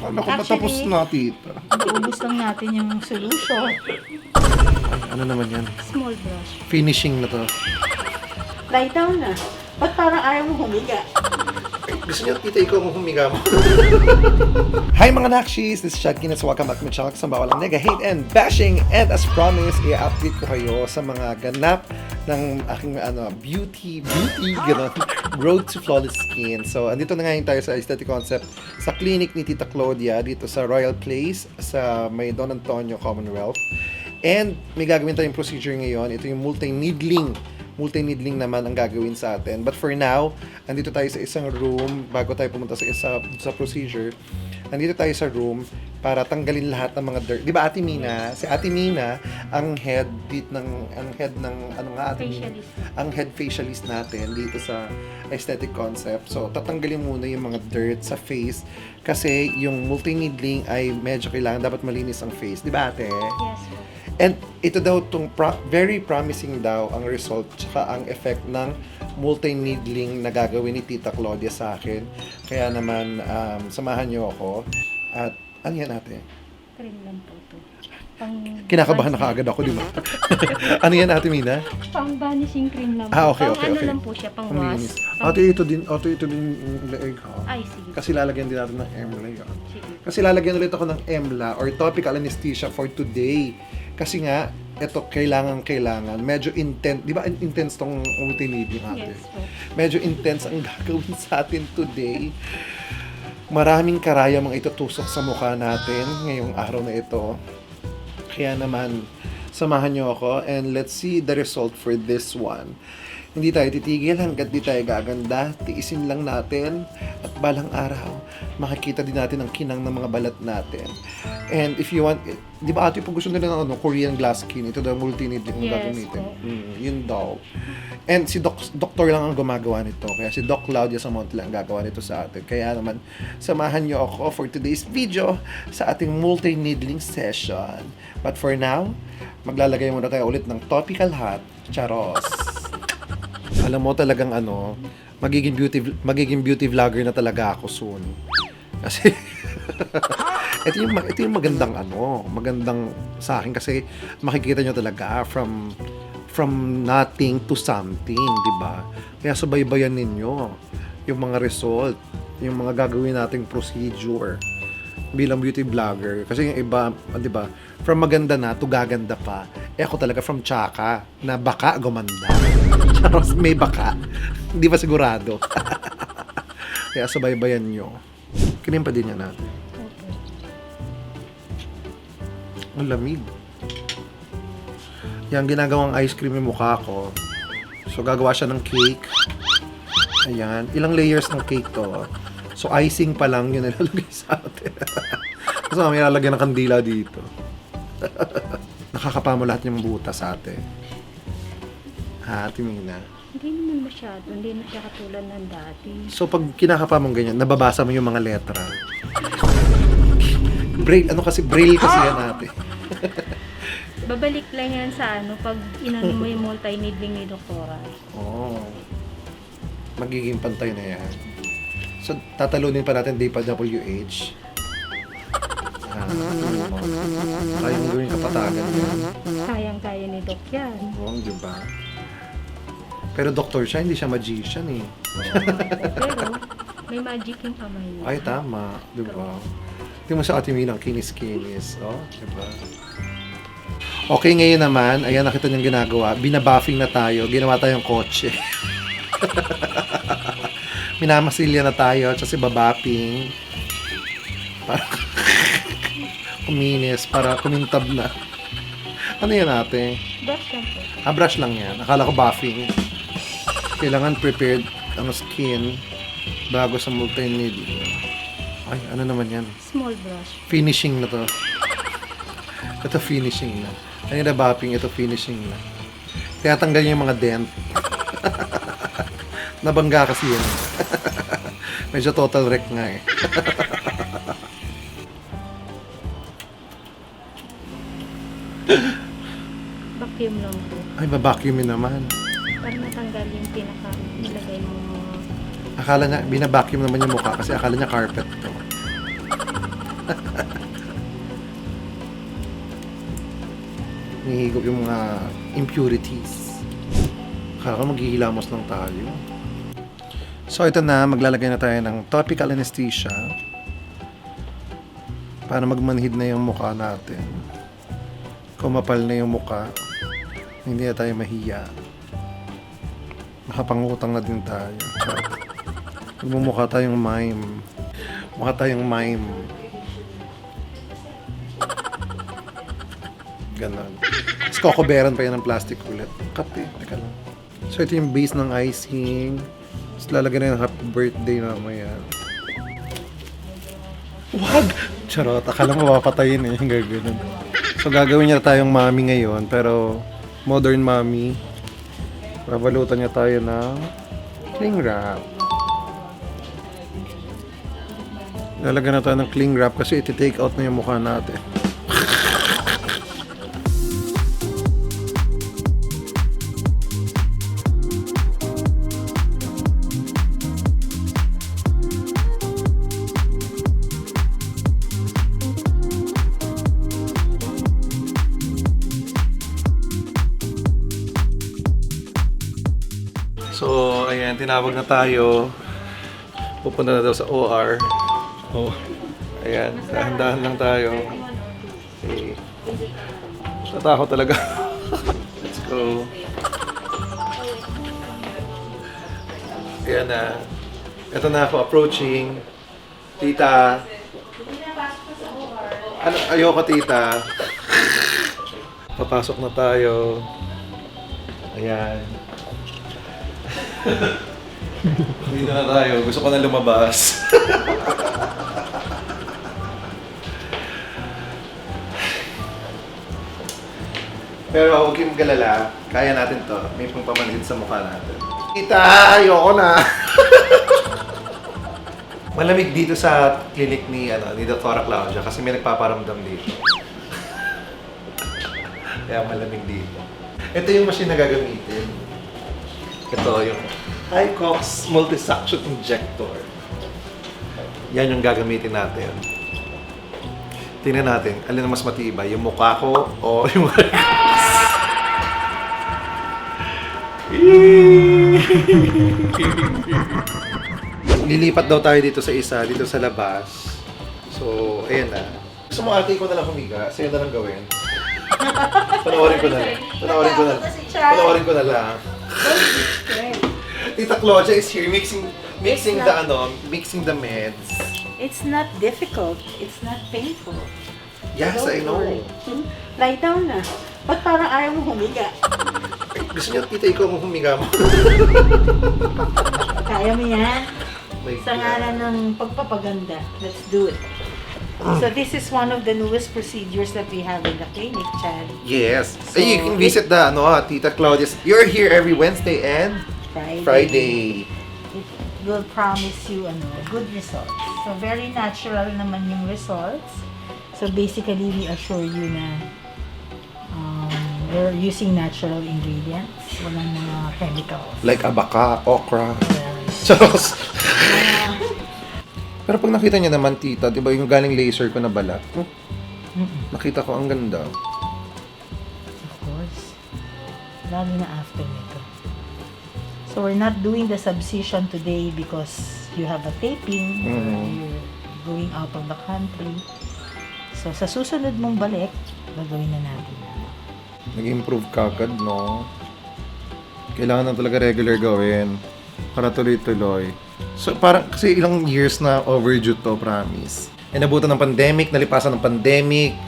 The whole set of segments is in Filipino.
Akala ko patapos na, tita. Ubus lang natin yung solution. Ano naman yan? Small brush. Finishing na to. Lie down na. Ba't parang ayaw mo humiga? Gusto niyo, tita, ikaw ang humiga mo. Hi mga nakshis! This is Chad Guinness. Welcome back to my channel. Kasang bawal ang nega, hate, and bashing. And as promised, i-update ko kayo sa mga ganap ng aking beauty, gano'n, road to flawless skin. So, andito na ngayon tayo sa Aesthetic Concept sa clinic ni Tita Claudia dito sa Royal Place sa may Don Antonio, Commonwealth. And may gagawin tayong procedure ngayon. Ito yung multi-needling naman ang gagawin sa atin. But for now, andito tayo sa isang room bago tayo pumunta sa procedure. Andito tayo sa room para tanggalin lahat ng mga dirt. 'Di ba Ate Mina? Si Ate Mina ang head facialist natin dito sa Aesthetic Concept. So tatanggalin muna yung mga dirt sa face kasi yung multi-needling ay medyo dapat malinis ang face. 'Di ba Ate? Yes. And ito daw very promising daw ang result tsaka ang effect ng multi-needling na gagawin ni Tita Claudia sa akin. Kaya naman, samahan niyo ako. At ano yan ate? Cream lang po ito. Kinakabahan na kaagad ako, di ba? Ano yan ate Mina? Pang vanishing cream lang po. Okay. Ano lang po siya, pang wash. Ate, ito din yung leeg ha. Ay, sige. Kasi lalagyan din natin ng EMLA yan. Sige. Kasi lalagyan ulit ako ng EMLA or topical anesthesia for today. Kasi nga, ito kailangan. Medyo intense. Di ba intense tong multi-needling ate? Yes po. Medyo intense ang gagawin sa atin today. Maraming karayam ang itutusok sa mukha natin ngayong araw na ito. Kaya naman, samahan niyo ako and let's see the result for this one. Hindi tayo titigil hanggat di tayo gaganda. Tiisin lang natin at balang araw, makikita din natin ang kinang ng mga balat natin. And if you want, di ba ate, pag gusto nila ng Korean glass skin, ito daw multi-needling ang Yes, gagamitin. po. Yun daw. And si doktor lang ang gumagawa nito. Kaya si Doc Claudia Samonte lang ang gagawa nito sa atin. Kaya naman, samahan niyo ako for today's video sa ating multi-needling session. But for now, maglalagay muna tayo ulit ng topical hot charos. Alam mo talagang magiging beauty vlogger na talaga ako soon. Kasi ito yung magandang sa akin kasi makikita nyo talaga from nothing to something, di ba? Kaya subaybayan ninyo yung mga result, yung mga gagawin nating procedure bilang beauty vlogger. Kasi yung iba, di ba, from maganda na to gaganda pa. Ako talaga from tsaka na baka gumanda. Charos, may baka. Hindi ba sigurado? Kaya subaybayan nyo. Kinimpa din yan natin. Okay. Ang lamig. Yan, ginagawang ice cream yung mukha ko. So, gagawa siya ng cake. Ayan. Ilang layers ng cake to. So, icing pa lang yun nilalagay sa atin. Tapos may lalagyan ng kandila dito. Nakakapa mo lahat yung butas sa atin. Ha, Timina? Hindi naman masyado. Hindi na siya katulad ng dati. So, pag kinakapa mong ganyan, nababasa mo yung mga letra. Braille kasi yan ate. Babalik lang yan sa pag inano mo yung multi-needling ni Doktora. Oh. Magiging pantay na yan. So, tatalunin pa natin DPWH. Kaya mo gawin kapatagan yan. Kayang-kaya ni Dok yan. Oo, di ba? Pero doktor siya, hindi siya magician eh. Pero may magic yung kamay niya. Ay, tama. Di ba? Tingnan mo sa ating minang kinis-kinis. Oh, di ba? Okay, ngayon naman, ayan, nakita niyong ginagawa. Binabuffing na tayo. Ginawa tayong kotse. Minamasilya na tayo. Kasi babapping. Para kuminis. Para kumintab na. Ano yan ate? Brush lang po. Brush lang yan. Akala ko buffing. Kailangan prepared ang skin bago sa multi-needling. Ay, ano naman yan? Small brush. Finishing na to. Ito finishing na. Ano yung nabapping? Ito finishing na. Kaya tanggal niya yung mga dent. Nabangga kasi yan. Medyo total wreck nga eh. Vacuum lang po. Ay, babacuumin naman. Para matanggal yung pinaka-nilagay mo. Akala niya, binabacuum naman yung mukha kasi akala niya carpet to. Nihigop yung mga impurities. Akala ko maghihilamos lang tayo. So ito na, maglalagay na tayo ng topical anesthesia para magmanhid na yung mukha natin. Kumapal na yung mukha, hindi na tayo mahiya. Makapangutang na din tayo. Magmumukha tayong mime. Mukha tayong mime. Ganon. Tapos kokoberan pa yan ng plastic ulit. Kape, teka lang. So ito yung base ng icing. Tapos lalagyan na yung happy birthday mamaya. Wag! Charot, akala mo mapapatayin eh. Yung gagawin. So gagawin niya tayong mommy ngayon, pero modern mommy. Babalutan niya tayo ng cling wrap. Lalagyan na tayo ng cling wrap kasi iti-take out na yung mukha natin. So, ayan, tinawag na tayo. Pupunta na daw sa OR. Oh, ayan, dahan-dahan lang tayo. Okay. Natakot talaga. Let's go. Ayan na. Ito na ako, approaching. Tita. Ano, ayoko, tita. Papasok na tayo. Ayan. Dito na tayo. Gusto ko na lumabas. Pero huwag kayong galala. Kaya natin to. May pampamanhid sa mukha natin. Tita! Ayoko na! Malamig dito sa clinic ni Dr. Claudia kasi may nagpaparamdam dito. Kaya malamig dito. Ito yung machine na gagamitin. Ito yung Hycox Multi-Suction Injector. Yan yung gagamitin natin. Tingnan natin, alin ang mas matibay? Yung mukha ko o yung Hycox? Lilipat daw tayo dito sa isa, dito sa labas. So, ayan na. Gusto mo ate ko na lang humiga, sa'yo na lang gawin. Panoorin ko na lang. Panoorin ko na lang. Tita Claudia is here mixing the meds. It's not difficult. It's not painful. Yes, Don't I know. worry. Lie down na. Ba't parang ayaw mo humiga? Gusto niyo, tita, ikaw ang humiga mo. Kaya mo yan? My Sa God. ngalan ng pagpapaganda. Let's do it. So this is one of the newest procedures that we have in the clinic, Chad. Yes. So, You can visit the Tita Claudia's. You're here every Wednesday and Friday. It will promise you good results. So very natural naman yung results. So basically, we assure you na we're using natural ingredients. Walang mga chemicals. Like abaka, okra. Well, Charos. Pero pag nakita niya naman, tita, di ba yung galing laser ko na balat? Nakita ko ang ganda. of course. Lalo na after nito. So we're not doing the subcision today because you have a taping or you're going out of the country. So sa susunod mong balik, gagawin na natin. Nag-improve ka agad, no? Kailangan na talaga regular gawin para tuloy-tuloy. So parang kasi ilang years na overdue to, promise. Nabutan ng pandemic, nalipasan ng pandemic.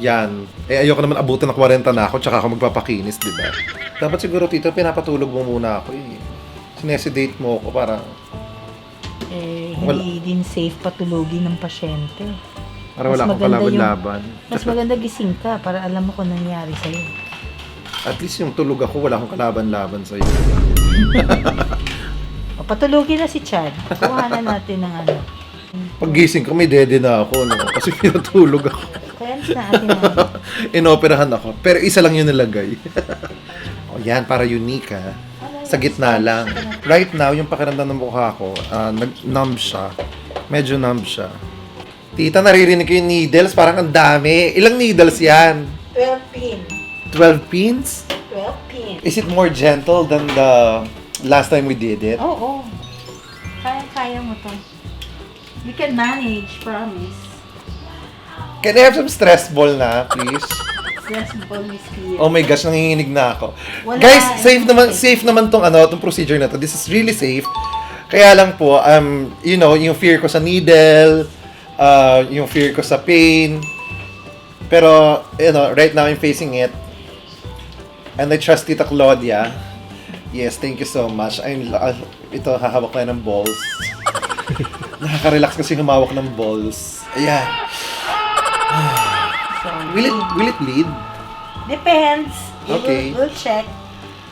Yan. Ayoko naman abutin ng 40 na ako tsaka ako magpapakinis, di ba? Dapat siguro, tito, pinapatulog mo muna ako eh. Sinesedate mo ako para Hindi din safe patulogin ng pasyente. para wala akong kalaban-laban. Mas maganda gising ka para alam mo kung nangyari sa'yo. At least yung tulog ako, wala akong kalaban-laban sa'yo. O, patulogin na si Chad. Kuhanan natin ng Pag gising ko, may dede na ako, no? Kasi pinatulog ako. Kaya na atin na. Inoperahan ako. Pero isa lang yung nilagay. O yan, para unique ha. Sa gitna lang. Right now, yung pakiramdam ng mukha ko, nag-numb siya. Medyo numb siya. Tita, naririnig ko yung needles. Parang ang dami. Ilang needles yan? 12 pin. 12 pins? 12 pin. Is it more gentle than the last time we did it? Oo. Kaya mo to. You can manage, promise. Can I have some stress ball na, please? Stress ball is clear. Oh my gosh, nanginginig na ako. Wala. Guys, safe naman tong tong procedure na to. This is really safe. Kaya lang po, you know, yung fear ko sa needle, yung fear ko sa pain. Pero, you know, right now I'm facing it. And I trust Tita Claudia. Yes, thank you so much. Ito, hahawak na ng balls. Nakaka-relax kasi humawak ng balls. Ayan. So, Will it bleed? depends. Okay. We'll check.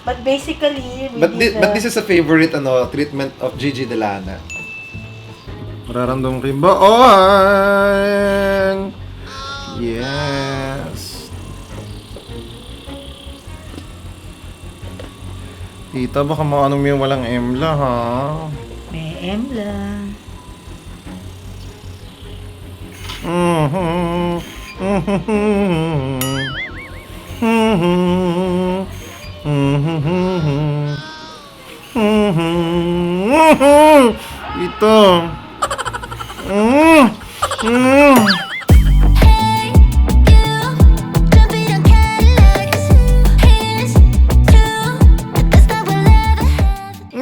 But basically, But this is a favorite treatment of Gigi Delana. Mararamdaman ko yung baon. Yes. Tita, baka maanong yung walang emla, ha? may M lang. Ito.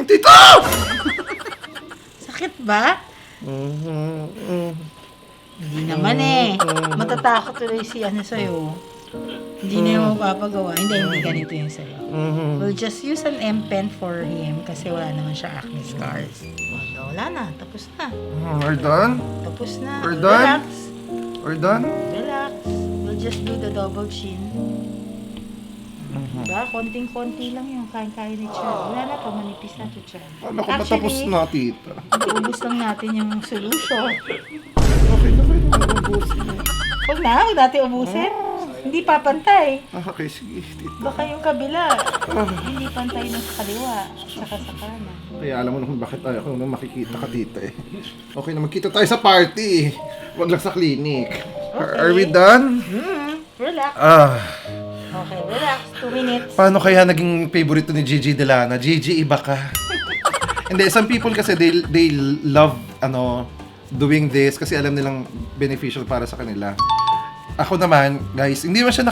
Tito! Sakit ba? Hindi naman eh. Matatakot tuloy si ano sa'yo. Hindi na yung mapapagawa. Hindi ganito yung sa'yo. We'll just use an M-pen for him kasi wala naman siya acne scars. Wala na. Tapos na. We're done? Tapos na. We're done? Relax. We're done? Relax. We'll just do the double chin. Diba? Konting-konti lang yung kain-kain ni Chad. Wala na to. Manipis na to, Chad. Alam ko matapos na, tita. Ubus lang natin yung solution. Okay na kayo ubusin. Huwag natin ubusin. Hindi papantay. Okay, sige, tita. Baka yung kabila, hindi pantay na sa kaliwa, saka sa kanan. Kaya alam mo na kung bakit ayaw ko nung makikita ka dito eh. Okay na, magkita tayo sa party eh. Huwag lang sa clinic. Are we done? Relax. Okay, relax. 2 minutes. Paano kaya naging favorite ni Gigi Delana? Gigi, iba ka. Hindi, some people kasi they love doing this kasi alam nilang beneficial para sa kanila. Ako naman, guys, hindi man siya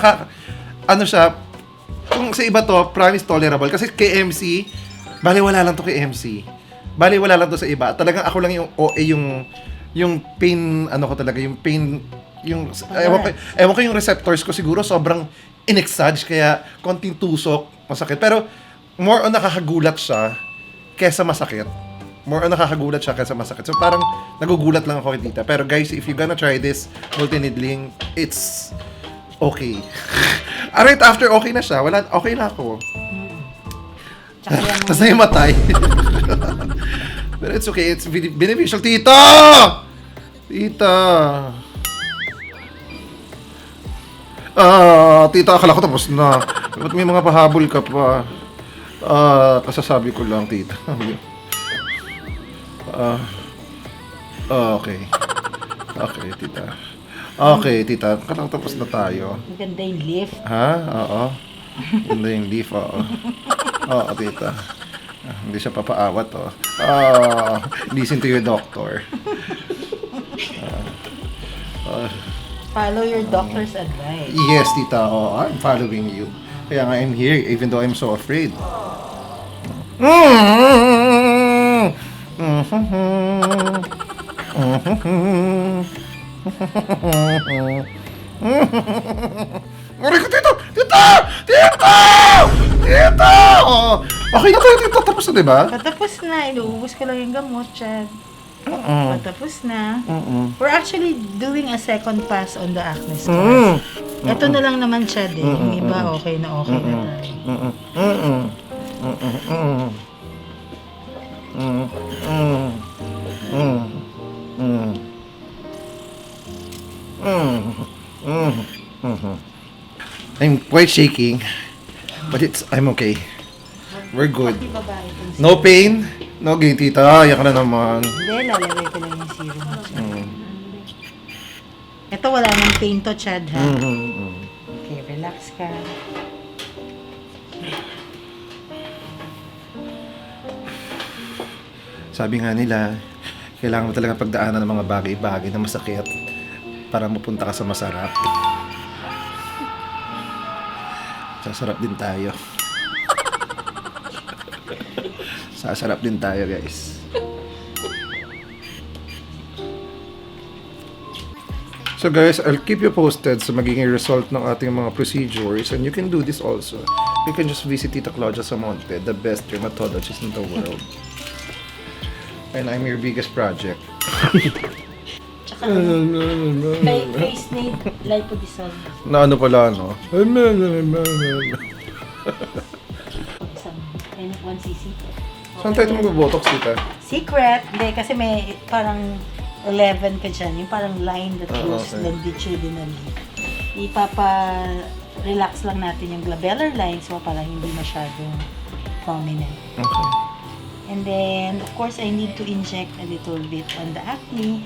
kung sa iba to, promise tolerable. Kasi kay MC, baliwala lang to kay MC. Baliwala lang to sa iba. Talagang ako lang yung OA, yung pain, ko talaga, yung pain, ewan ko yung receptors ko siguro sobrang in-exage, kaya konting tusok, masakit. Pero, more on nakakagulat siya kesa masakit. So, parang nagugulat lang ako kay tita. Pero guys, if you're gonna try this multi-needling, it's okay. Right after, okay na siya. Okay na ako. Tapos na yung matay. Pero it's okay. It's beneficial. Tita! Tita, akala ko tapos na. Ba't may mga pahabol ka pa? Kasasabi ko lang, tita. Okay. Okay, tita. Okay, tita. Tapos na tayo. Maganda yung lift. Ha? Oo. Ganda yung leaf, oo. Oo, tita. Hindi siya papaawat, oh. Listen to your doctor. Follow your doctor's advice. Yes, tita. Oh, I'm following you. Kaya nga I'm here, even though I'm so afraid. Aray ko, tito! Oh, okay na tayo, tito. Tapos na, diba? Patapos na. Inuubos ko lang yung gamot, Chad. Patapos na. We're actually doing a second pass on the acne scars. Ito na lang naman, Chad, eh. Hindi ba okay na tayo? I'm quite shaking, but I'm okay. We're good. Di babae itong No pain, no gain, tita. Yak na naman. Hindi, lalagay ko lang yung serum. Ito wala nang pain to, Chad, ha? Mhm. Okay, relax ka. Sabi nga nila, kailangan mo talaga pagdaanan ng mga bagay-bagay na masakit para mapunta ka sa masarap. Sasarap din tayo. Sasarap din tayo, guys. So guys, I'll keep you posted sa magiging result ng ating mga procedures, and you can do this also. You can just visit Tita Claudia Samonte, the best dermatologist in the world. And I'm your biggest project. Tsaka, face need lipodissolve. Na ano pala, no? Isang 1cc. Saan tayo mag-botox, Tita? Secret. Hindi, kasi may parang 11 ka dyan. Yung parang line that goes okay. longitudinally. Ipapa-relax lang natin yung glabellar lines mo para hindi masyadong prominent. Okay. And then, of course, I need to inject a little bit on the acne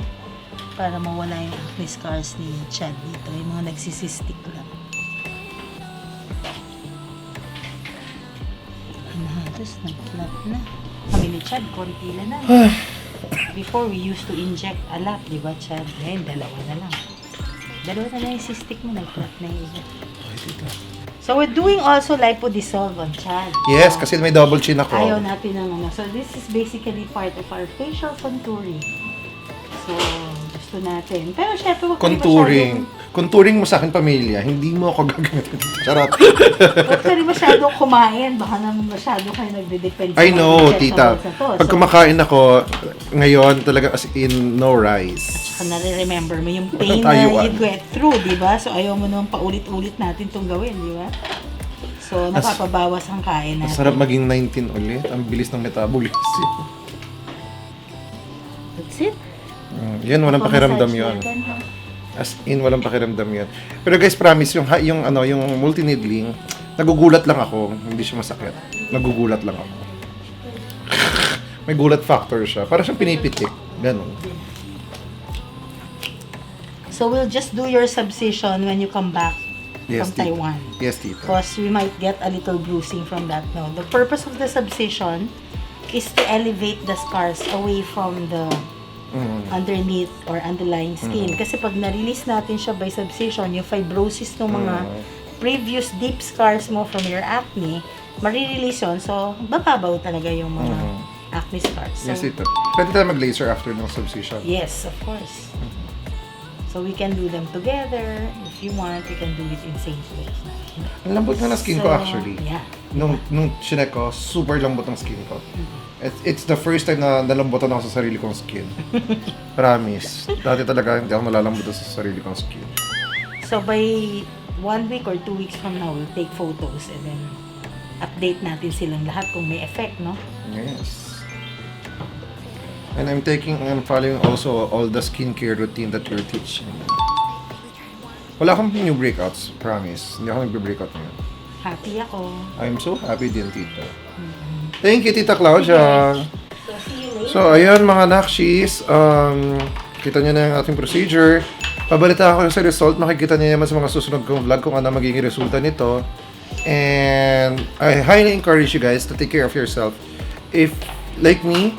para mawala yung acne scars ni Chad dito. Yung mga nagsisistik lang. Halos nag-flat na. Kami ni Chad, konti na. Before, we used to inject a lot, di ba, Chad? Ngayon, dalawa na lang. Dalawa na lang yung cystic mo, nag-flat na yung iba. So, we're doing also lipodissolve on Chad. Yes, kasi may double chin ako. Ayaw natin ng ano. So, this is basically part of our facial contouring. So, gusto natin. Pero syempre, huwag Contouring. Contouring mo sa akin, pamilya. Hindi mo ako gagamitin. Charot. Huwag ka rin masyadong kumain. Baka naman masyado kayo nagde-depend I know, mga Tita. vegetables na to. Pag kumakain ako, ngayon talaga as in no rice. Saka nare-remember mo yung pain na Tayuan. you get through, di ba? So, ayaw mo naman paulit-ulit natin itong gawin, di ba? So, napapabawas ang kain natin. Masarap maging 19 ulit. Ang bilis ng metabolism. That's it. Yan, walang pakiramdam yun. Natin, ha? As in, walang pakiramdam yun. Pero guys, promise, yung multi-needling, nagugulat lang ako. Hindi siya masakit. Nagugulat lang ako. May gulat factor siya. Para siyang pinipitik. Ganun. So, we'll just do your subcision when you come back Yes, from Tita. Taiwan. Yes, Tita. Because we might get a little bruising from that now. The purpose of the subcision is to elevate the scars away from the underneath or underlying skin. Kasi pag na-release natin siya by subcision, yung fibrosis ng mga previous deep scars mo from your acne, marirelease yun. So, bababaw talaga yung mga acne scars. So, Yes, Tita. Pwede tayo mag-laser after ng subcision. yes, of course. So, we can do them together. If you want, we can do it in same place. Ang lambot nga ng skin ko actually. Yeah. Nung chinek ko, super lambot ng skin ko. It's the first time na nalambutan ako sa sarili kong skin. Promise. Dati talaga hindi ako nalalambutan sa sarili kong skin. So, by 1 week or 2 weeks from now, we'll take photos and then update natin silang lahat kung may effect, no? Yes. And I'm following also all the skincare routine that you're teaching. Wala akong new breakouts, promise. Hindi ako nagbe-breakout ngayon. Happy ako. I'm so happy din, Tita. Thank you, Tita Claudia. So, see you later. So, ayun mga nakshis, kita nyo na yung ating procedure. Pabalita ako sa result, makikita nyo naman sa mga susunod kong vlog kung ano magiging resulta nito. And I highly encourage you guys to take care of yourself. If, like me,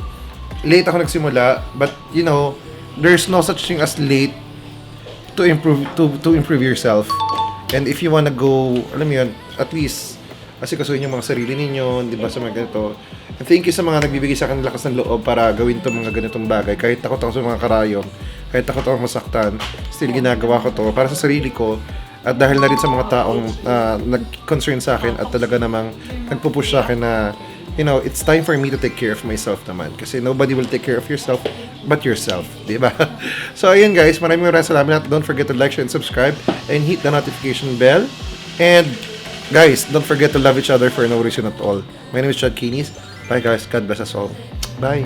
late ako nagsimula, but you know, there's no such thing as late to improve yourself. And if you wanna go, alam mo yun, at least asikasuhin yung mga sarili ninyo, di ba, sa mga ganito. And thank you sa mga nagbibigay sa akin ng lakas ng loob para gawin itong mga ganitong bagay. Kahit takot ako sa mga karayom, kahit takot ako masaktan, still ginagawa ko to para sa sarili ko. At dahil na rin sa mga taong nag-concern sa akin at talaga namang nagpupush sa akin na, you know, it's time for me to take care of myself naman. Kasi nobody will take care of yourself but yourself. Di ba? So, ayun guys. Maraming salamat. Don't forget to like, share, and subscribe. And hit the notification bell. And, guys, don't forget to love each other for no reason at all. My name is Chad Kinis. Bye guys. God bless us all. Bye.